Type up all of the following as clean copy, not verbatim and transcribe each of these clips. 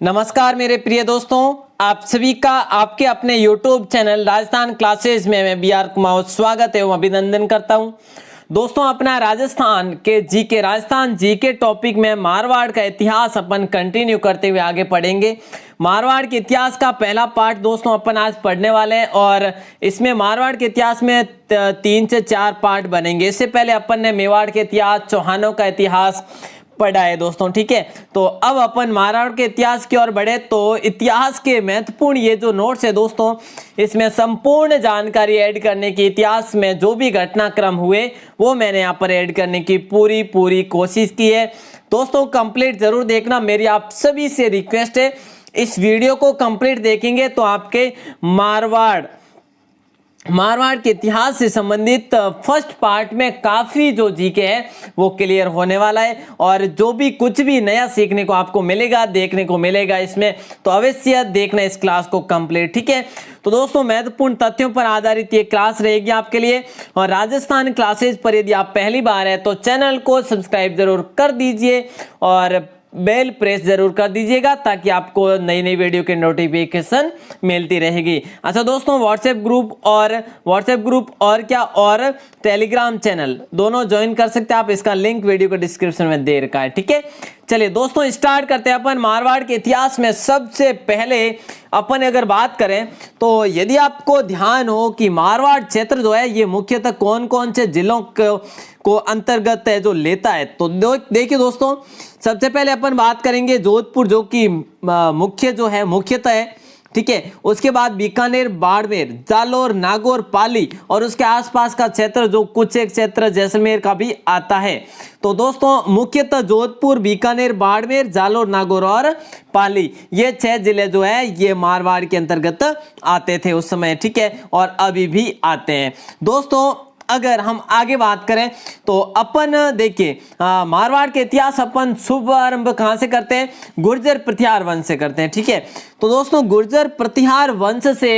नमस्कार मेरे प्रिय दोस्तों, आप सभी का आपके अपने YouTube चैनल राजस्थान क्लासेज में मैं BR कुमार स्वागत एवं अभिनंदन करता हूं। दोस्तों, अपना राजस्थान जीके टॉपिक में मारवाड़ का इतिहास अपन कंटिन्यू करते हुए आगे पढ़ेंगे। मारवाड़ के इतिहास का पहला पार्ट दोस्तों अपन आज पढ़ने वाले हैं और इसमें मारवाड़ के इतिहास में 3 से 4 पार्ट बनेंगे। इससे पहले अपन ने मेवाड़ के इतिहास, चौहानों का इतिहास पढ़ा है दोस्तों, ठीक है। तो अब अपन मारवाड़ के इतिहास की ओर बढ़े तो इतिहास के महत्वपूर्ण ये जो नोट्स है दोस्तों, इसमें संपूर्ण जानकारी ऐड करने की, इतिहास में जो भी घटनाक्रम हुए वो मैंने यहाँ पर ऐड करने की पूरी कोशिश की है। दोस्तों कंप्लीट जरूर देखना, मेरी आप सभी से रिक्वेस्ट है। इस वीडियो को कंप्लीट देखेंगे तो आपके मारवाड़ के इतिहास से संबंधित फर्स्ट पार्ट में काफी जो जीके है वो क्लियर होने वाला है और जो भी कुछ भी नया सीखने को आपको मिलेगा, देखने को मिलेगा इसमें, तो अवश्य देखना इस क्लास को कंप्लीट, ठीक है। तो दोस्तों महत्वपूर्ण तथ्यों पर आधारित ये क्लास रहेगी आपके लिए और राजस्थान क्लासेज पर यदि आप पहली बार है तो चैनल को सब्सक्राइब जरूर कर दीजिए और बेल प्रेस जरूर कर दीजिएगा ताकि आपको नई नई वीडियो के नोटिफिकेशन मिलती रहेगी। अच्छा दोस्तों, व्हाट्सएप ग्रुप और क्या और टेलीग्राम चैनल दोनों ज्वाइन कर सकते हैं आप, इसका लिंक वीडियो के डिस्क्रिप्शन में दे रखा है, ठीक है। चलिए दोस्तों स्टार्ट करते हैं अपन मारवाड़ के इतिहास में। सबसे पहले अपन अगर बात करें तो यदि आपको ध्यान हो कि मारवाड़ क्षेत्र जो है ये मुख्यतः कौन कौन से जिलों को अंतर्गत है जो लेता है, तो देखिए दोस्तों, सबसे पहले अपन बात करेंगे जोधपुर जो कि मुख्यतः है, ठीक है। उसके बाद बीकानेर, बाड़मेर, जालोर, नागौर, पाली और उसके आसपास का क्षेत्र जो कुछ एक क्षेत्र जैसलमेर का भी आता है। तो दोस्तों मुख्यतः जोधपुर, बीकानेर, बाड़मेर, जालोर, नागौर और पाली, ये 6 जिले जो है ये मारवाड़ के अंतर्गत आते थे उस समय, ठीक है, और अभी भी आते हैं। दोस्तों अगर हम आगे बात करें तो अपन देखिए मारवाड़ के इतिहास अपन शुभारंभ कहां से करते हैं? गुर्जर प्रतिहार वंश से करते हैं, ठीक है। तो दोस्तों गुर्जर प्रतिहार वंश से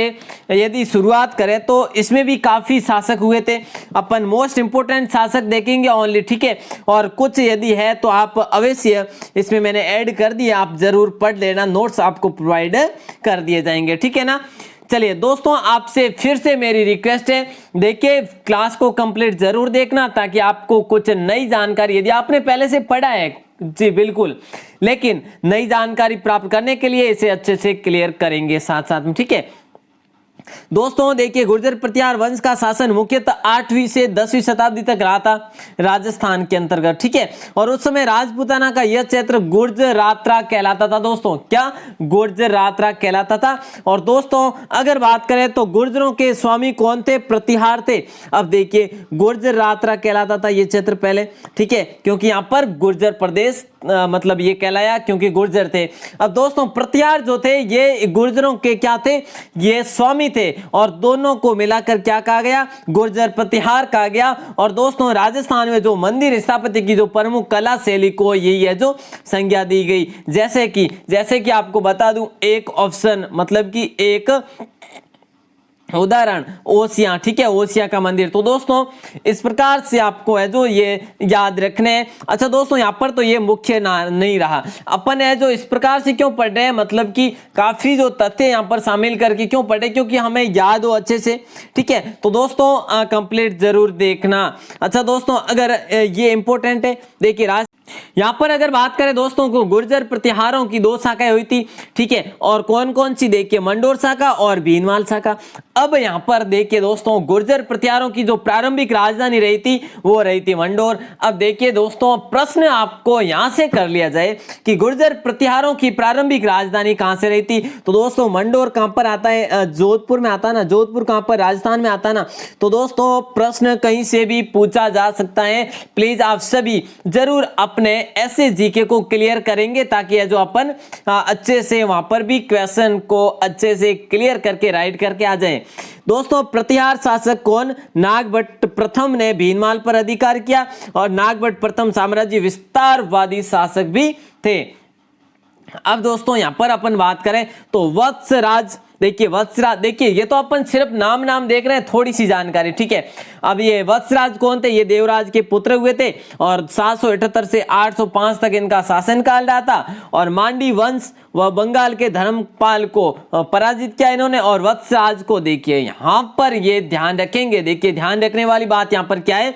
यदि शुरुआत करें तो इसमें भी काफी शासक हुए थे। अपन मोस्ट इंपोर्टेंट शासक देखेंगे ओनली, ठीक है, और कुछ यदि है तो आप अवश्य इसमें मैंने ऐड कर दिया, आप जरूर पढ़ लेना, नोट्स आपको प्रोवाइड कर दिए जाएंगे, ठीक है ना। चलिए दोस्तों, आपसे फिर से मेरी रिक्वेस्ट है, देखिए क्लास को कंप्लीट जरूर देखना ताकि आपको कुछ नई जानकारी, यदि आपने पहले से पढ़ा है जी बिल्कुल, लेकिन नई जानकारी प्राप्त करने के लिए इसे अच्छे से क्लियर करेंगे साथ साथ में, ठीक है। दोस्तों देखिए गुर्जर प्रतिहार वंश का शासन मुख्यतः 8वीं से 10वीं शताब्दी तक रहा था राजस्थान के अंतर्गत, ठीक है। और उस समय राजपूताना का यह क्षेत्र गुर्जरात्रा कहलाता था। दोस्तों क्या गुर्जरात्रा कहलाता था। और दोस्तों अगर बात करें तो गुर्जरों के स्वामी कौन थे? प्रतिहार थे। अब देखिए गुर्जरात्रा कहलाता था ये क्षेत्र पहले, ठीक है, क्योंकि यहाँ पर गुर्जर प्रदेश मतलब ये कहलाया क्योंकि गुर्जर थे। अब दोस्तों प्रतिहार जो थे ये गुर्जरों के क्या थे? ये स्वामी थे और दोनों को मिलाकर क्या कहा गया? गुर्जर प्रतिहार कहा गया। और दोस्तों राजस्थान में जो मंदिर स्थापत्य की जो प्रमुख कला शैली को यही है जो संज्ञा दी गई, जैसे कि आपको बता दूं एक ऑप्शन, मतलब कि एक उदाहरण ओसिया, ठीक है, ओसिया का मंदिर। तो दोस्तों इस प्रकार से आपको है जो ये याद रखने हैं। अच्छा दोस्तों यहाँ पर तो ये मुख्य नहीं रहा, अपन है जो इस प्रकार से क्यों पढ़ रहे हैं, मतलब कि काफी जो तथ्य यहाँ पर शामिल करके क्यों पढ़ रहे, क्योंकि हमें याद हो अच्छे से, ठीक है। तो दोस्तों कंप्लीट जरूर देखना। अच्छा दोस्तों अगर ये इंपॉर्टेंट है, देखिए यहाँ पर अगर बात करें दोस्तों को गुर्जर प्रतिहारों की 2 शाखाएं हुई थी, ठीक है, और कौन कौन सी? देखिए मंडोर शाखा और भीनमाल शाखा। अब यहाँ पर देखिए दोस्तों गुर्जर प्रतिहारों की जो प्रारंभिक राजधानी रही थी वो रही थी मंडोर। अब देखिए दोस्तों प्रश्न आपको यहाँ से कर लिया जाए कि गुर्जर प्रतिहारों की प्रारंभिक राजधानी कहाँ से रही थी, तो दोस्तों मंडोर कहाँ पर आता है? जोधपुर में आता ना। जोधपुर कहाँ पर? राजस्थान में आता ना। तो दोस्तों प्रश्न कहीं से भी पूछा जा सकता है, प्लीज आप सभी जरूर अपने ऐसे जीके को क्लियर करेंगे ताकि जो अपन अच्छे से वहां पर भी क्वेश्चन को अच्छे से क्लियर करके राइट करके आ जाए। दोस्तों प्रतिहार शासक कौन? नागभट्ट प्रथम ने भीनमाल पर अधिकार किया और नागभट्ट प्रथम साम्राज्य विस्तारवादी शासक भी थे। अब दोस्तों यहां पर अपन बात करें तो वत्सराज देखिए वत्सराज, देखिए ये तो अपन सिर्फ नाम देख रहे हैं, थोड़ी सी जानकारी, ठीक है। अब ये वत्सराज कौन थे? ये देवराज के पुत्र हुए थे और 778 से 805 तक इनका शासनकाल रहा था। और मांडी वंश व बंगाल के धर्मपाल को पराजित किया इन्होंने। और वत्सराज को देखिए यहाँ पर ये ध्यान रखेंगे, देखिए ध्यान रखने वाली बात यहाँ पर क्या है,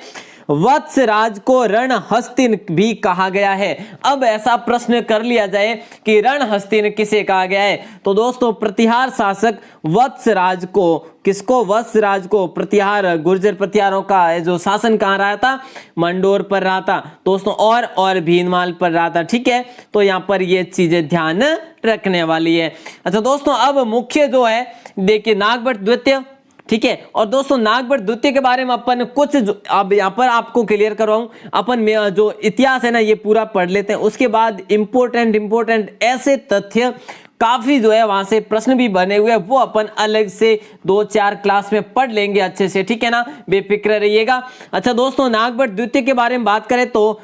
वत्सराज को रणहस्तिन भी कहा गया है। अब ऐसा प्रश्न कर लिया जाए कि रणहस्तिन किसे कहा गया है, तो दोस्तों प्रतिहार शासक वत्सराज को, किसको? वत्सराज को। प्रतिहार गुर्जर प्रतिहारों का जो शासन कहाँ रहा था? मंडोर पर रहा था दोस्तों, और भीनमाल पर रहा था, ठीक है। तो यहाँ पर ये चीजें ध्यान रखने वाली है। अच्छा दोस्तों, अब मुख्य जो है देखिए नागभट्ट द्वितीय, ठीक है। और दोस्तों नागभट्ट द्वितीय के बारे में अपन कुछ अब यहाँ पर आपको क्लियर करवाऊं, अपन जो इतिहास है ना ये पूरा पढ़ लेते हैं, उसके बाद इंपोर्टेंट ऐसे तथ्य काफी जो है वहां से प्रश्न भी बने हुए हैं, वो अपन अलग से 2-4 क्लास में पढ़ लेंगे अच्छे से, ठीक है ना, बेफिक्र रहिएगा। अच्छा दोस्तों, नागभट्ट द्वितीय के बारे में बात करें तो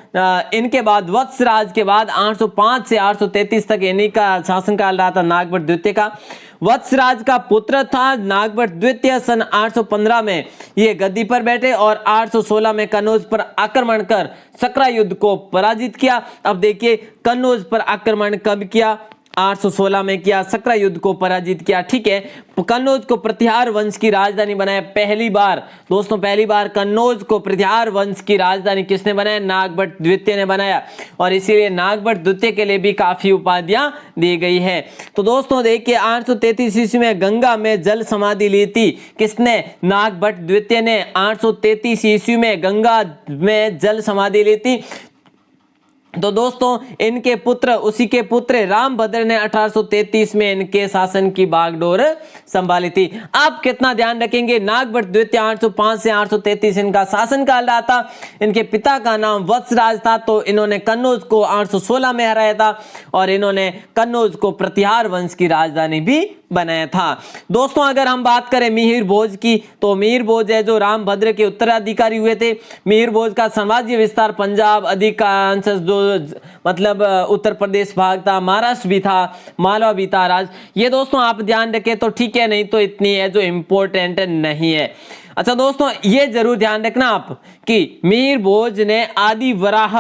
इनके बाद वत्सराज के बाद 805 से 833 तक इन्हीं का शासनकाल रहा था नागभट्ट द्वितीय का। वत्सराज का पुत्र था नागभट्ट द्वितीय। सन 815 में ये गद्दी पर बैठे और 816 में कन्नौज पर आक्रमण कर सकरा युद्ध को पराजित किया। अब देखिए कन्नौज पर आक्रमण कब किया? 816 में किया, सकरा युद्ध को पराजित किया, ठीक है। कन्नौज को प्रतिहार वंश की राजधानी बनाया पहली बार दोस्तों, पहली बार कन्नौज को प्रतिहार वंश की राजधानी किसने बनाया? नागभट्ट द्वितीय ने बनाया। और इसीलिए नागभट्ट द्वितीय के लिए भी काफी उपाधियां दी गई है। तो दोस्तों देखिए 833 ईस्वी में गंगा में जल समाधि ली थी, किसने? नागभट्ट द्वितीय ने 833 ईस्वी में गंगा में जल समाधि ली थी। तो दोस्तों इनके पुत्र, उसी के पुत्र रामभद्र ने 1833 में इनके शासन की बागडोर संभाली थी। आप कितना ध्यान रखेंगे, नागभट्ट द्वितीय 805 से 833 इनका शासनकाल रहा था। इनके पिता का नाम वत्सराज था, तो इन्होंने कन्नौज को 816 में हराया था और इन्होंने कन्नौज को प्रतिहार वंश की राजधानी भी बनाया था। दोस्तों अगर हम बात करें मिहिर भोज की, तो मिहिर भोज है जो रामभद्र के उत्तराधिकारी हुए थे। मिहिर भोज का साम्राज्य विस्तार पंजाब, अधिकांश जो मतलब उत्तर प्रदेश भाग था, महाराष्ट्र भी था, मालवा भी था राज। ये दोस्तों आप ध्यान रखें तो ठीक है, नहीं तो इतनी है जो इम्पोर्टेंट नहीं है। अच्छा दोस्तों ये जरूर ध्यान रखना आप कि मिहिर भोज ने आदि वराह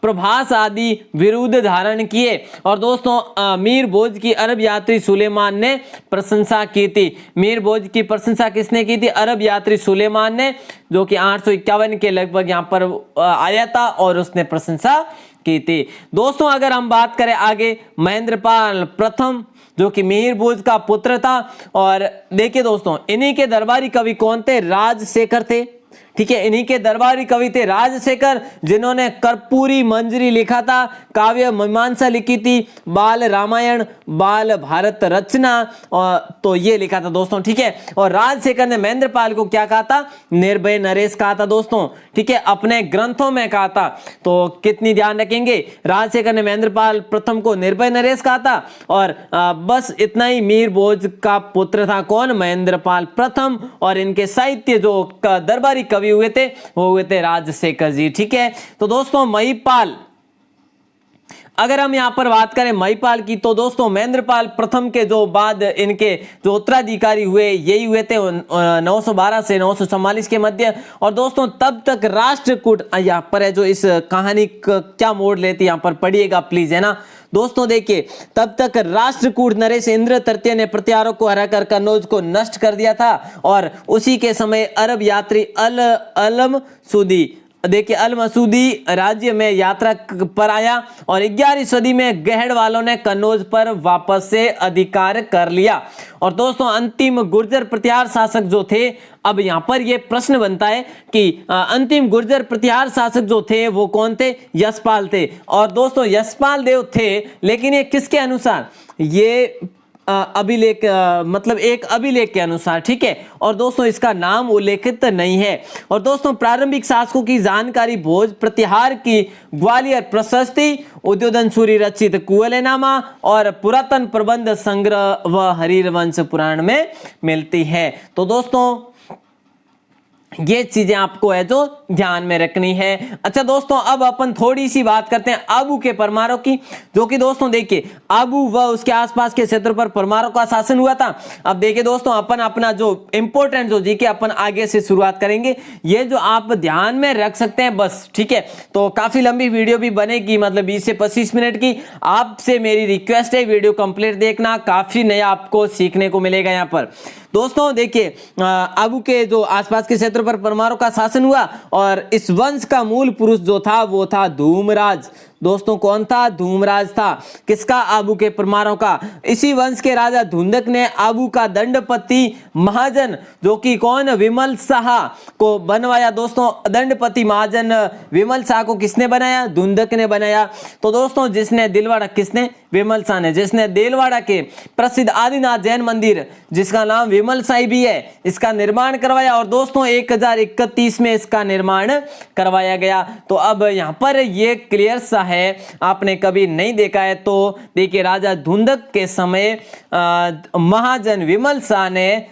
प्रभास आदि विरुद्ध धारण किए। और दोस्तों मिहिर भोज की अरब यात्री सुलेमान ने प्रशंसा की थी। मिहिर भोज की प्रशंसा किसने की थी? अरब यात्री सुलेमान ने, जो कि 851 के लगभग यहाँ पर आया था और उसने प्रशंसा की थी। दोस्तों अगर हम बात करें आगे, महेंद्रपाल प्रथम जो कि मिहिर भोज का पुत्र था। और देखिए दोस्तों इन्हीं के दरबारी कवि कौन थे? राजशेखर थे, ठीक है। इन्हीं के दरबारी कवि थे राजशेखर, जिन्होंने कर्पूरी मंजरी लिखा था, काव्य मीमांसा लिखी थी, बाल रामायण, बाल भारत रचना, और तो ये लिखा था दोस्तों, ठीक है। और राजशेखर ने महेंद्रपाल को क्या कहा था? निर्भय नरेश कहा था दोस्तों, ठीक है, अपने ग्रंथों में कहा था। तो कितनी ध्यान रखेंगे, राजशेखर ने महेंद्रपाल प्रथम को निर्भय नरेश कहा था। और बस इतना ही, मिहिर भोज का पुत्र था कौन? महेंद्रपाल प्रथम। और इनके साहित्य जो दरबारी कवि हुए थे वो हुए थे राजशेखर जी, ठीक है। तो दोस्तों महिपाल, अगर हम यहां पर बात करें महिपाल की, तो दोस्तों महेंद्रपाल प्रथम के जो बाद इनके जो उत्तराधिकारी हुए यही हुए थे 912 से 944 के मध्य। और दोस्तों तब तक राष्ट्रकूट, यहाँ पर है जो इस कहानी क्या मोड़ लेती है यहाँ पर पढ़िएगा प्लीज, है ना दोस्तों। देखिए तब तक राष्ट्रकूट नरेश इंद्र तृतीय ने प्रतिहारों को हराकर कन्नौज को नष्ट कर दिया था। और उसी के समय अरब यात्री अल मसूदी, देखिए अल मसूदी राज्य में यात्रा पर आया और 11वीं सदी में गहड़ वालों ने कन्नौज पर वापस से अधिकार कर लिया। और दोस्तों अंतिम गुर्जर प्रतिहार शासक जो थे, अब यहाँ पर यह प्रश्न बनता है कि अंतिम गुर्जर प्रतिहार शासक जो थे वो कौन थे? यशपाल थे। और दोस्तों यशपाल देव थे, लेकिन ये किसके अनुसार? ये अभिलेख, मतलब एक अभिलेख के अनुसार, ठीक है। और दोस्तों इसका नाम उल्लेखित नहीं है। और दोस्तों प्रारंभिक शासकों की जानकारी भोज प्रतिहार की ग्वालियर प्रशस्ति, उद्योधन सूरी रचित कुवलयनामा और पुरातन प्रबंध संग्रह व हरिवंश पुराण में मिलती है। तो दोस्तों ये चीजें आपको है जो ध्यान में रखनी है। अच्छा दोस्तों, अब अपन थोड़ी सी बात करते हैं आबू के परमारों की, जो कि दोस्तों देखिए आबू व उसके आसपास के क्षेत्र पर परमारों का शासन हुआ था। अब देखिए दोस्तों, अपन अपना जो इंपोर्टेंट जो जीके अपन आगे से शुरुआत करेंगे, ये जो आप ध्यान में रख सकते हैं बस, ठीक है। तो काफी लंबी वीडियो भी बनेगी, मतलब 20 से 25 मिनट की। आपसे मेरी रिक्वेस्ट है वीडियो कंप्लीट देखना, काफी नया आपको सीखने को मिलेगा यहाँ पर। दोस्तों देखिए, आबू के जो आसपास के क्षेत्र पर परमारों का शासन हुआ और इस वंश का मूल पुरुष जो था वो था धूमराज। दोस्तों कौन था? धूमराज था। किसका? आबू के परमारों का। इसी वंश के राजा धुंधक ने आबू का दंडपति महाजन, जो कि कौन? विमल शाह को बनवाया। दोस्तों दंडपति महाजन विमल शाह को किसने बनाया? धुंधक ने बनाया। तो दोस्तों जिसने दिलवाड़ा, किसने? विमल शाह ने, जिसने दिलवाड़ा के प्रसिद्ध आदिनाथ जैन मंदिर, जिसका नाम विमल शाही भी है, इसका निर्माण करवाया। और दोस्तों 1031 में इसका निर्माण करवाया गया। तो अब यहाँ पर ये क्लियर सा है, आपने कभी नहीं देखा है तो देखिए, राजा धुंधक के समय महाजन विमल शाह ने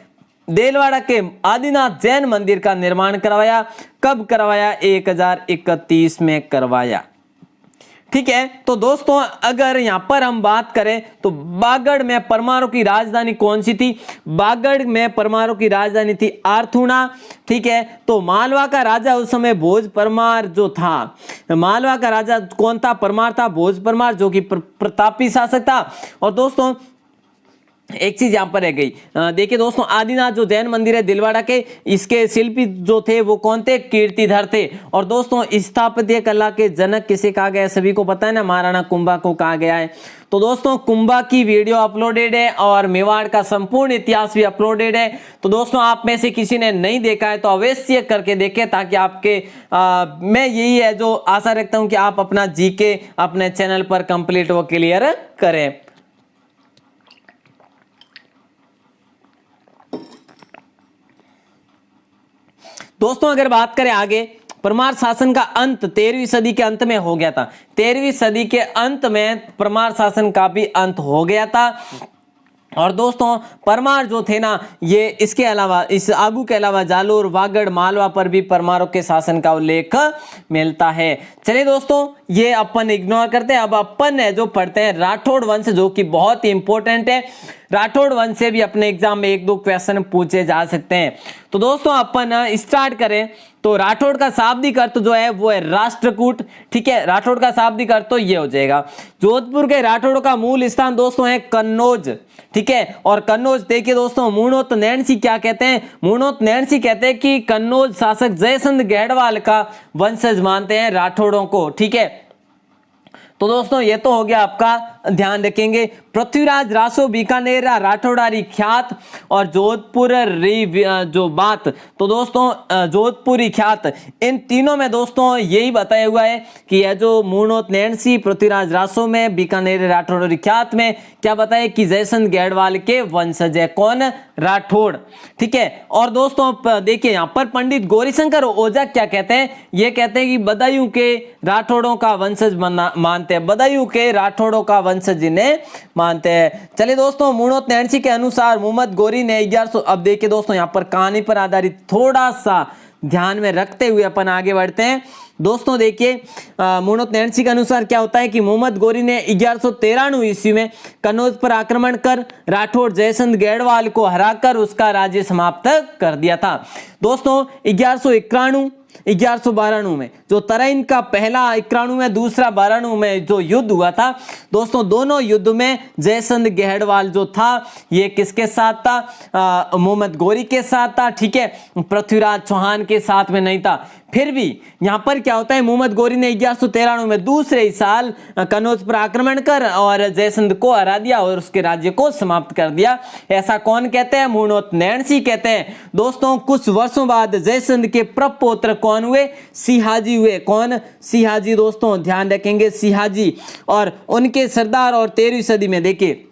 देलवाड़ा के आदिनाथ जैन मंदिर का निर्माण करवाया। कब करवाया? 1031 में करवाया। ठीक है। तो दोस्तों अगर यहां पर हम बात करें तो बागड़ में परमारों की राजधानी कौन सी थी? बागड़ में परमारों की राजधानी थी आर्थुणा। ठीक है। तो मालवा का राजा उस समय भोज परमार जो था, मालवा का राजा कौन था? परमार था, भोज परमार, जो कि प्रतापी शासक था। और दोस्तों एक चीज यहां पर रह गई, देखिए दोस्तों, आदिनाथ जो जैन मंदिर है दिलवाड़ा के, इसके शिल्पी जो थे वो कौन थे? कीर्तिधर थे। और दोस्तों स्थापत्य कला के जनक किसे कहा गया है? सभी को पता है ना, महाराणा कुंभा को कहा गया है। तो दोस्तों कुंभा की वीडियो अपलोडेड है और मेवाड़ का संपूर्ण इतिहास भी अपलोडेड है। तो दोस्तों आप में से किसी ने नहीं देखा है तो अवश्य करके देखें, ताकि आपके मैं यही है जो आशा रखता हूं कि आप अपना जीके अपने चैनल पर कंप्लीट व क्लियर करें। दोस्तों अगर बात करें आगे, परमार शासन का अंत 13वीं सदी के अंत में हो गया था। 13वीं सदी के अंत में परमार शासन का भी अंत हो गया था। और दोस्तों परमार जो थे ना, ये इसके अलावा, इस आबू के अलावा जालोर, वागड़, मालवा पर भी परमारों के शासन का उल्लेख मिलता है। चलिए दोस्तों ये अपन इग्नोर करते हैं। अब अपन है जो पढ़ते हैं राठौड़ वंश, जो कि बहुत ही इंपॉर्टेंट है। राठौड़ वंश से भी अपने एग्जाम में 1-2 क्वेश्चन पूछे जा सकते हैं। तो दोस्तों अपन स्टार्ट करें तो राठौड़ का शाब्दिक अर्थ जो है वो है राष्ट्रकूट। ठीक है, राठौड़ का शाब्दिक अर्थ तो ये हो जाएगा। जोधपुर के राठौड़ का मूल स्थान दोस्तों है कन्नौज। ठीक है, और कन्नौज देखिए दोस्तों, मूणोत नैणसी क्या कहते हैं? मूणोत नैणसी कहते हैं कि कन्नौज शासक जयचंद गढ़वाल का वंशज मानते हैं राठौड़ों को। ठीक है, तो दोस्तों ये तो हो गया आपका, ध्यान रखेंगे। पृथ्वीराज रासो बीकानेर राठौड़ारी ख्यात और जोधपुर जो बात, तो दोस्तों जोधपुरी ख्यात, इन तीनों में दोस्तों यही बताया हुआ है कि यह जो मूणोत नैणसी, पृथ्वीराज रासो में, बीकानेर राठौड़ारी ख्यात में क्या बताया कि जयचंद गढ़वाल के वंशज है। कौन? राठौड़। ठीक है, और दोस्तों देखिए यहाँ पर पंडित गौरीशंकर ओझा क्या कहते हैं? ये कहते हैं कि बदायूं के राठौड़ों का वंशज मानते हैं, बदायूं के राठौड़ों का वंशज जिन्हें मानते हैं। चलिए दोस्तों मूणोत नैणसी के अनुसार मोहम्मद गौरी ने 1100, अब देखिए दोस्तों यहाँ पर कहानी पर आधारित थोड़ा सा ध्यान में रखते हुए अपन आगे बढ़ते हैं। दोस्तों देखिए मूणोत नैणसी के अनुसार क्या होता है कि मोहम्मद गौरी ने 1193 ईस्वी में कन्नौज पर आक्रमण कर राठौड़ जयचंद गढ़वाल को हराकर उसका राज्य समाप्त कर दिया था। दोस्तों 1192 में जो तराइन का पहला 91 में, दूसरा 92 में जो युद्ध हुआ था दोस्तों, दोनों युद्ध में जयचंद गढ़वाल जो था ये किसके साथ था? मोहम्मद गौरी के साथ था। ठीक है, पृथ्वीराज चौहान के साथ में नहीं था। फिर भी यहां पर क्या होता है, मोहम्मद गौरी ने 1193 में दूसरे ही साल कन्नौज पर आक्रमण कर और जयचंद को हरा दिया और उसके राज्य को समाप्त कर दिया। ऐसा कौन कहते हैं? मूणोत नैणसी कहते हैं। दोस्तों कुछ वर्षों बाद जयचंद के प्रपौत्र कौन हुए? सिहाजी हुए। कौन? सिहाजी। दोस्तों ध्यान रखेंगे, सिहाजी। और उनके सरदार, और 13वीं सदी में देखिए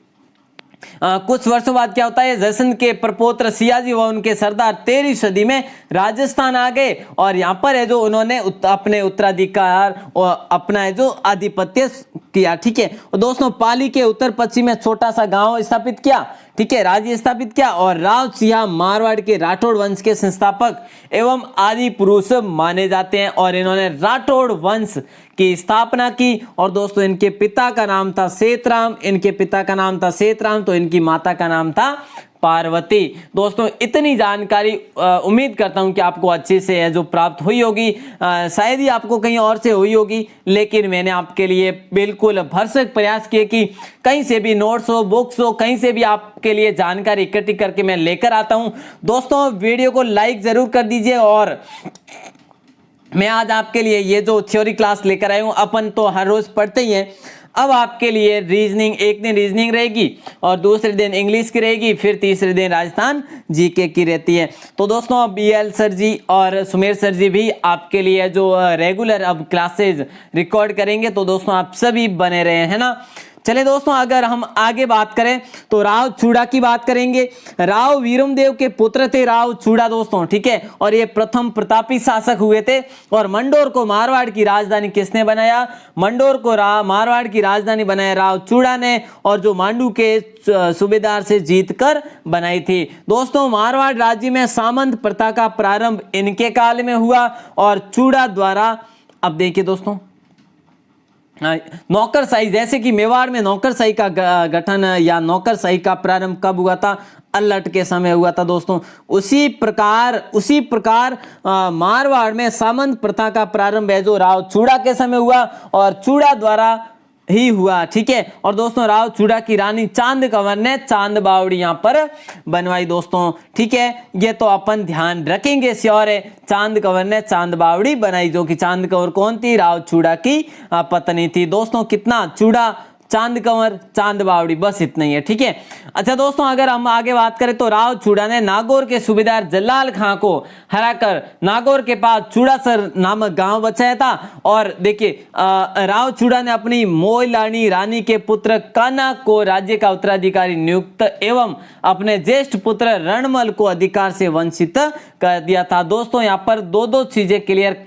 कुछ वर्षों बाद क्या होता है, जयचंद के प्रपौत्र सियाजी व उनके सरदार 13वीं सदी में राजस्थान आ गए और यहाँ पर है जो उन्होंने अपने उत्तराधिकार और अपना है जो आधिपत्य किया। ठीक है, और दोस्तों पाली के उत्तर पश्चिम में छोटा सा गांव स्थापित किया। ठीक है, राज्य स्थापित किया और राव सिंह मारवाड़ के राठौड़ वंश के संस्थापक एवं आदि पुरुष माने जाते हैं और इन्होंने राठौड़ वंश की स्थापना की। और दोस्तों इनके पिता का नाम था सेतराम, इनके पिता का नाम था सेतराम, तो इनकी माता का नाम था पार्वती। दोस्तों इतनी जानकारी उम्मीद करता हूं कि आपको अच्छे से है जो प्राप्त हुई होगी, शायद ही आपको कहीं और से हुई होगी, लेकिन मैंने आपके लिए बिल्कुल भरसक प्रयास किए कि कहीं से भी नोट्स हो, बुक्स हो, कहीं से भी आपके लिए जानकारी इकट्ठी करके मैं लेकर आता हूं। दोस्तों वीडियो को लाइक जरूर कर दीजिए और मैं आज आपके लिए ये जो थ्योरी क्लास लेकर आया हूं, अपन तो हर रोज पढ़ते ही हैं, अब आपके लिए रीजनिंग, एक दिन रीजनिंग रहेगी और दूसरे दिन इंग्लिश की रहेगी, फिर तीसरे दिन राजस्थान जीके की रहती है। तो दोस्तों अब BL सर जी और सुमेर सर जी भी आपके लिए जो रेगुलर अब क्लासेज रिकॉर्ड करेंगे, तो दोस्तों आप सभी बने रहे हैं ना। चले दोस्तों अगर हम आगे बात करें तो राव चूड़ा की बात करेंगे। राव वीरमदेव के पुत्र थे राव चूड़ा दोस्तों, ठीक है, और ये प्रथम प्रतापी शासक हुए थे। और मंडोर को मारवाड़ की राजधानी किसने बनाया? मंडोर को मारवाड़ की राजधानी बनाया राव चूड़ा ने, और जो मांडू के सूबेदार से जीतकर बनाई थी। दोस्तों मारवाड़ राज्य में सामंत प्रथा का प्रारंभ इनके काल में हुआ और चूड़ा द्वारा, अब देखिए दोस्तों, नौकरशाही, जैसे कि मेवाड़ में नौकरशाही का गठन या नौकरशाही का प्रारंभ कब हुआ था? अल्लट के समय हुआ था दोस्तों। उसी प्रकार मारवाड़ में सामंत प्रथा का प्रारंभ है जो राव चूड़ा के समय हुआ और चूड़ा द्वारा ही हुआ, ठीक है। और दोस्तों राव चूड़ा की रानी चांद कंवर ने चांद बावड़ी यहाँ पर बनवाई दोस्तों, ठीक है, ये तो अपन ध्यान रखेंगे, श्योर है। चांद कंवर ने चांद बावड़ी बनाई, जो कि चांद कंवर कौन थी? राव चूड़ा की पत्नी थी दोस्तों। कितना? चूड़ा, चांद कंवर, चांद बावड़ी, बस इतना ही है, ठीक है। अच्छा दोस्तों अगर हम आगे बात करें तो राव चूड़ा ने नागौर के सूबेदार जलाल खां को हराकर नागौर के पास चूड़ासर नामक गांव बचाया था। और देखिए राव चूड़ा ने अपनी मोइलानी रानी के पुत्र कान्हा को राज्य का उत्तराधिकारी नियुक्त एवं अपने ज्येष्ठ पुत्र रणमल को अधिकार से वंचित कर दिया था। दोस्तों यहाँ पर दो चीजें क्लियर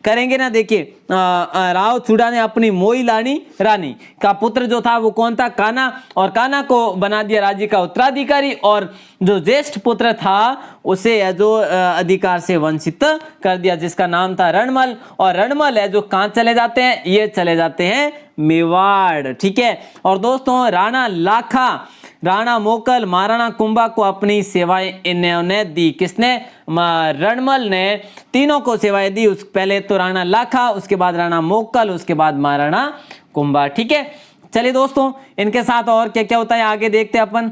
करेंगे ना। देखिए राव चूड़ा ने अपनी मोइलानी रानी का पुत्र जो था वो कौन था? कान्हा, और कान्हा को बना दिया राज्य का उत्तराधिकारी, और जो ज्येष्ठ पुत्र था उसे जो अधिकार से वंचित कर दिया, जिसका नाम था रणमल। और रणमल है जो कहां चले जाते हैं? ये चले जाते हैं मेवाड़, ठीक है। और दोस्तों राणा लाखा, राणा मोकल, महाराणा कुंभा को अपनी सेवाएं इन्होंने दी। किसने? रणमल ने तीनों को सेवाएं दी। पहले तो राणा लाखा, उसके बाद राणा मोकल, उसके बाद महाराणा कुंभा, ठीक है। चलिए दोस्तों इनके साथ और क्या क्या होता है आगे देखते हैं अपन।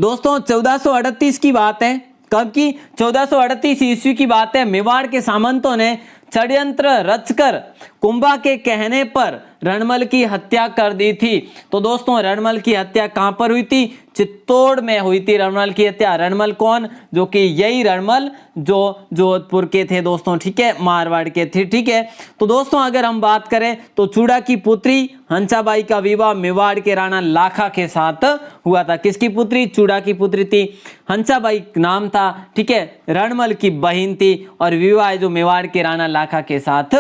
दोस्तों 1438 की बात है, कब की? 1438 ईस्वी की बात है। मेवाड़ के सामंतों ने षड्यंत्र रचकर कुंभा के कहने पर रणमल की हत्या कर दी थी। तो दोस्तों रणमल की हत्या कहां पर हुई थी? चित्तौड़ में हुई थी रणमल की हत्या। रणमल कौन? जो कि यही रणमल जो जोधपुर के थे दोस्तों, ठीक है, मारवाड़ के थे, ठीक है। तो दोस्तों अगर हम बात करें तो चूड़ा की पुत्री हंसाबाई का विवाह मेवाड़ के राणा लाखा के साथ हुआ था। किसकी पुत्री? चूड़ा की पुत्री थी, हंसाबाई नाम था, ठीक है, रणमल की बहन थी, और विवाह जो मेवाड़ के राणा लाखा के साथ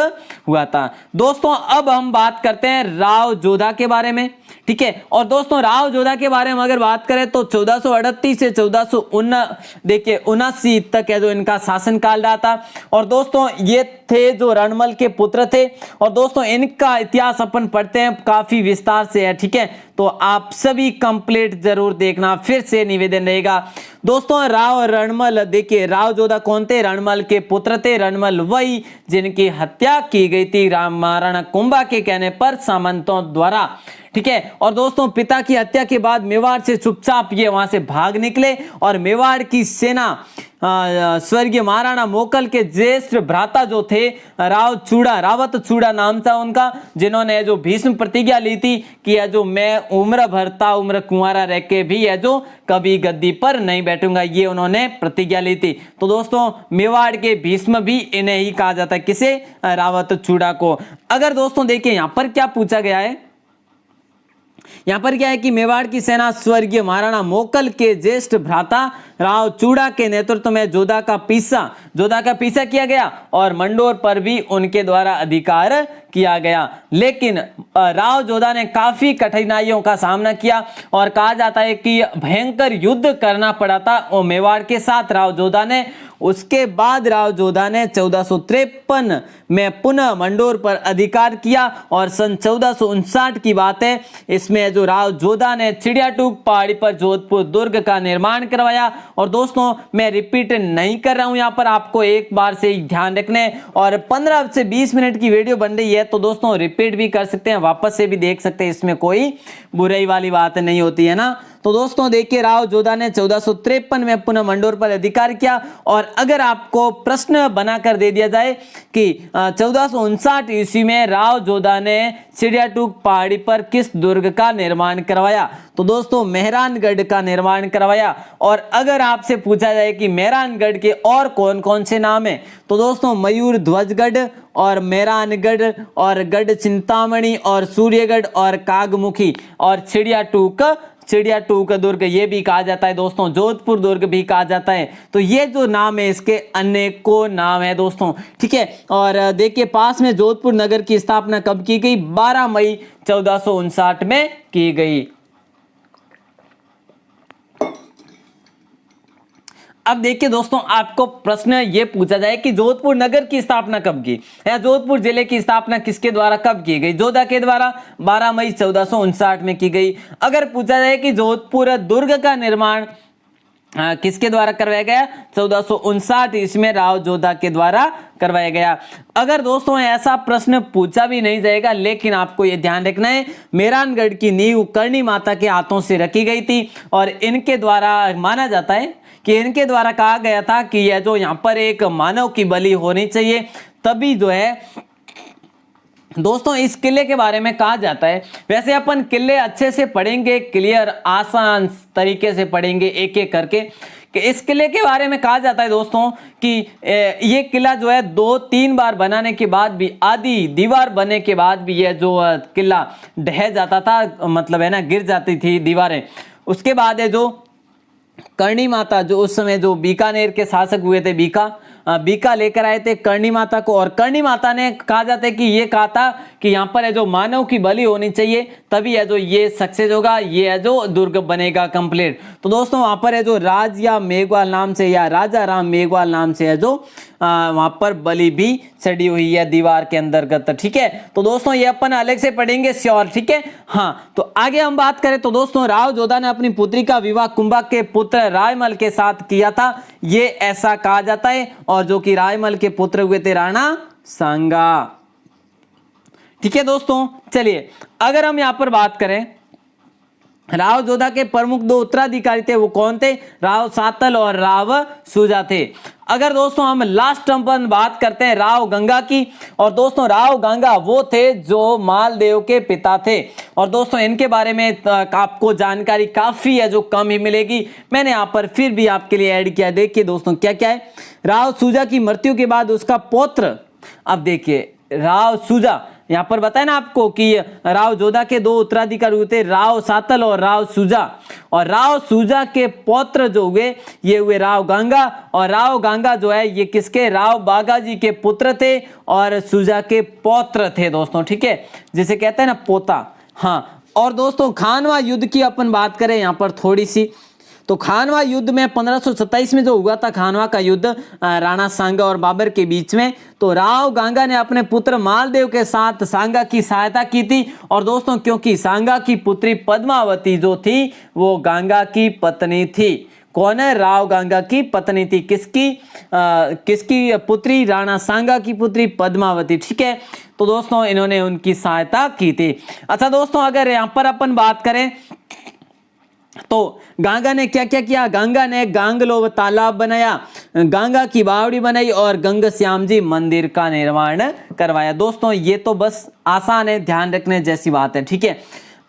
हुआ था। दोस्तों अब हम बात करते हैं राव जोधा के बारे में, ठीक है। और दोस्तों राव जोधा के बारे में अगर बात करें तो 1438 से 1479 तक है जो इनका शासन काल रहा था। और दोस्तों ये थे जो रणमल के पुत्र थे। और दोस्तों इनका इतिहास अपन पढ़ते हैं, काफी विस्तार से है, ठीक है, तो आप सभी कंप्लीट जरूर देखना, फिर से निवेदन रहेगा। दोस्तों राव रणमल, देखिए राव जोधा कौन थे? रणमल के पुत्र थे। रणमल वही जिनकी हत्या की गई थी महाराणा कुंभा के कहने पर सामंतों द्वारा, ठीक है। और दोस्तों पिता की हत्या के बाद मेवाड़ से चुपचाप ये वहां से भाग निकले और मेवाड़ की सेना स्वर्गीय महाराणा मोकल के ज्येष्ठ भ्राता जो थे रावत चूड़ा नाम था उनका, जिन्होंने जो भीष्म प्रतिज्ञा ली थी कि जो मैं उम्र भरता उम्र कुंवारा रह के भी है जो कभी गद्दी पर नहीं बैठूंगा, ये उन्होंने प्रतिज्ञा ली थी। तो दोस्तों मेवाड़ के भीष्म भी इन्हें ही कहा जाता है, किसे? रावत चूड़ा को। अगर दोस्तों देखिए यहां पर क्या पूछा गया है, यहाँ पर क्या है कि मेवाड़ की सेना स्वर्गीय महाराणा मोकल के ज्येष्ठ भ्राता राव चूड़ा के नेतृत्व में जोधा का पीछा किया गया और मंडोर पर भी उनके द्वारा अधिकार किया गया। लेकिन राव जोधा ने काफी कठिनाइयों का सामना किया और कहा जाता है कि भयंकर युद्ध करना पड़ा था और मेवाड़ के साथ राव जोधा ने। उसके बाद राव जोधा ने 1453 में पुनः मंडोर पर अधिकार किया और सन 1459 की बात है, इसमें जो राव जोधा ने चिड़ियाटूक पहाड़ी पर जोधपुर दुर्ग का निर्माण करवाया। और दोस्तों मैं रिपीट नहीं कर रहा हूं, यहाँ पर आपको एक बार से ही ध्यान रखने, और 15 से 20 मिनट की वीडियो बन रही है तो दोस्तों रिपीट भी कर सकते हैं, वापस से भी देख सकते हैं, इसमें कोई बुराई वाली बात नहीं होती है ना। तो दोस्तों देखिए राव जोधा ने 1453 में पुनः मंडोर पर अधिकार किया। और अगर आपको प्रश्न बनाकर दे दिया जाए कि 1459 ईस्वी में राव जोधा ने चिड़ियाटूक पहाड़ी पर किस दुर्ग का निर्माण करवाया, तो दोस्तों मेहरानगढ़ का निर्माण करवाया। और अगर आपसे पूछा जाए कि मेहरानगढ़ के और कौन कौन से नाम है, तो दोस्तों मयूर ध्वजगढ़ और मेहरानगढ़ और गढ़ चिंतामणि और सूर्यगढ़ और कागमुखी और चिड़ियाटूक दुर्ग ये भी कहा जाता है दोस्तों, जोधपुर दुर्ग भी कहा जाता है। तो ये जो नाम है इसके अनेकों नाम है दोस्तों, ठीक है। और देखिए पास में जोधपुर नगर की स्थापना कब की गई, 12 मई 1459 में की गई। अब देखिए दोस्तों आपको प्रश्न ये पूछा जाए कि जोधपुर नगर की स्थापना कब की या जोधपुर जिले की स्थापना किसके द्वारा कब की गई, जोधा के द्वारा 12 मई 1459 में की गई। अगर पूछा जाए कि जोधपुर दुर्ग का निर्माण किसके द्वारा करवाया गया, 1459 इसमें राव जोधा के द्वारा करवाया गया। अगर दोस्तों ऐसा प्रश्न पूछा भी नहीं जाएगा, लेकिन आपको यह ध्यान रखना है मेहरानगढ़ की नींव करणी माता के हाथों से रखी गई थी और इनके द्वारा माना जाता है कि इनके द्वारा कहा गया था कि यह जो यहाँ पर एक मानव की बलि होनी चाहिए, तभी जो है दोस्तों इस किले के बारे में कहा जाता है। वैसे अपन किले अच्छे से पढ़ेंगे, क्लियर आसान तरीके से पढ़ेंगे एक एक करके, कि इस किले के बारे में कहा जाता है दोस्तों कि ये किला जो है 2-3 बार बनाने के बाद भी, आधी दीवार बनने के बाद भी यह जो किला ढह जाता था, मतलब है ना गिर जाती थी दीवारें। उसके बाद है जो करणी माता, जो उस समय जो बीकानेर के शासक हुए थे, बीका लेकर आए थे करणी माता को, और करणी माता ने कहा जाता है कि ये कहा था कि यहाँ पर है जो मानव की बलि होनी चाहिए, तभी है जो ये सक्सेस होगा, ये है जो दुर्ग बनेगा कंप्लीट। तो दोस्तों वहां पर है जो राज या मेघवाल नाम से या राजा राम मेघवाल नाम से है जो वहां पर बलि भी चढ़ी हुई है दीवार के अंतर्गत, ठीक है। तो दोस्तों ये अपन अलग से पढ़ेंगे श्योर, ठीक है। हाँ तो आगे हम बात करें तो दोस्तों राव जोधा ने अपनी पुत्री का विवाह कुंभा के पुत्र रायमल के साथ किया था, ये ऐसा कहा जाता है, और जो कि रायमल के पुत्र हुए थे राणा सांगा, ठीक है दोस्तों। चलिए अगर हम यहां पर बात करें, राव जोधा के प्रमुख 2 उत्तराधिकारी थे, वो कौन थे, राव सातल और राव सूजा थे। अगर दोस्तों हम लास्ट टर्म पर बात करते हैं राव गंगा की, और दोस्तों राव गंगा वो थे जो मालदेव के पिता थे, और दोस्तों इनके बारे में आपको जानकारी काफी है जो कम ही मिलेगी, मैंने यहाँ पर फिर भी आपके लिए ऐड किया। देखिए दोस्तों क्या क्या है, राव सूजा की मृत्यु के बाद उसका पौत्र, अब देखिए राव सूजा, यहाँ पर बताया ना आपको कि राव जोधा के 2 उत्तराधिकारी हुए थे, राव सातल और राव सूजा, और राव सूजा के पौत्र जो हुए ये हुए राव गंगा, और राव गंगा जो है ये किसके, राव बागाजी के पुत्र थे और सूजा के पौत्र थे दोस्तों, ठीक है, जिसे कहते हैं ना पोता। हाँ और दोस्तों खानवा युद्ध की अपन बात करें यहाँ पर थोड़ी सी, तो खानवा युद्ध में 1527 में जो हुआ था खानवा का युद्ध राणा सांगा और बाबर के बीच में, तो राव गंगा ने अपने पुत्र मालदेव के साथ सांगा की सहायता की थी। और दोस्तों क्योंकि सांगा की पुत्री पद्मावती जो थी वो गंगा की पत्नी थी, कौन है, राव गंगा की पत्नी थी, किसकी पुत्री, राणा सांगा की पुत्री पद्मावती, ठीक है। तो दोस्तों इन्होंने उनकी सहायता की थी। अच्छा दोस्तों अगर यहाँ पर अपन बात करें तो गंगा ने क्या क्या किया, गंगा ने गांगलोव तालाब बनाया, गंगा की बावड़ी बनाई और गंगा श्याम जी मंदिर का निर्माण करवाया। दोस्तों ये तो बस आसान है, ध्यान रखने जैसी बात है, ठीक है।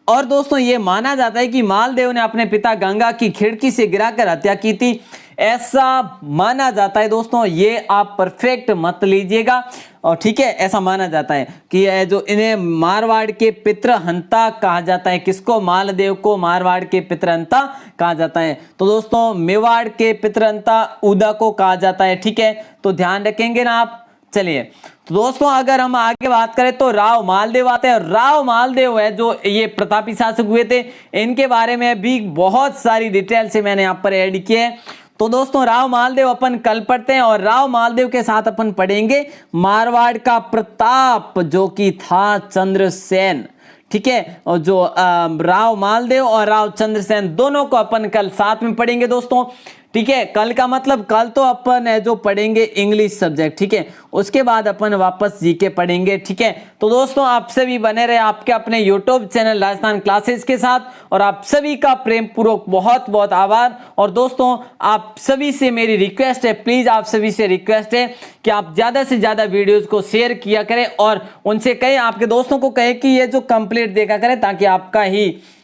और दोस्तों ये माना जाता है कि मालदेव ने अपने पिता गंगा की खिड़की से गिराकर हत्या की थी। ऐसा माना जाता है दोस्तों, ये आप परफेक्ट मत लीजिएगा। और ठीक है, ऐसा माना जाता है कि ये जो इन्हें मारवाड़ के पितृहंता कहा जाता है। किसको? मालदेव को मारवाड़ के पितृहंता कहा जाता है। तो दोस्तों मेवाड़ के पितृहंता उदा को कहा जाता है। ठीक है, तो ध्यान रखेंगे ना आप। चलिए, तो दोस्तों अगर हम आगे बात करें तो राव मालदेव आते हैं। राव मालदेव है जो ये प्रतापी शासक हुए थे, इनके बारे में भी बहुत सारी डिटेल से मैंने यहाँ पर ऐड किए है। तो दोस्तों राव मालदेव अपन कल पढ़ते हैं, और राव मालदेव के साथ अपन पढ़ेंगे मारवाड़ का प्रताप जो कि था चंद्रसेन। ठीक है, और जो राव मालदेव और राव चंद्रसेन दोनों को अपन कल साथ में पढ़ेंगे दोस्तों। ठीक है, कल का मतलब कल तो अपन है जो पढ़ेंगे इंग्लिश सब्जेक्ट। ठीक है, उसके बाद अपन वापस जीके पढ़ेंगे। ठीक है, तो दोस्तों आप सभी बने रहे आपके अपने यूट्यूब चैनल राजस्थान क्लासेस के साथ, और आप सभी का प्रेम पूर्वक बहुत बहुत आभार। और दोस्तों आप सभी से मेरी रिक्वेस्ट है, प्लीज आप सभी से रिक्वेस्ट है कि आप ज्यादा से ज्यादा वीडियोस को शेयर किया करें, और उनसे कहें, आपके दोस्तों को कहें कि ये जो कंप्लीट देखा करें, ताकि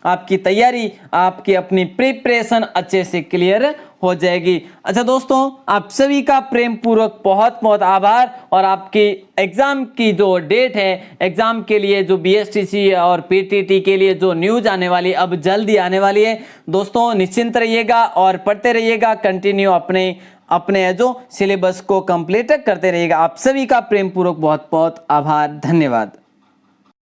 आपकी तैयारी, आपकी अपनी प्रिपरेशन अच्छे से क्लियर हो जाएगी। अच्छा दोस्तों, आप सभी का प्रेम पूर्वक बहुत बहुत आभार। और आपकी एग्जाम की जो डेट है, एग्जाम के लिए जो बीएसटीसी और पीटीटी के लिए जो न्यूज आने वाली है, अब जल्दी आने वाली है दोस्तों। निश्चिंत रहिएगा और पढ़ते रहिएगा, कंटिन्यू अपने जो सिलेबस को कंप्लीट करते रहिएगा। आप सभी का प्रेम पूर्वक बहुत बहुत आभार, धन्यवाद।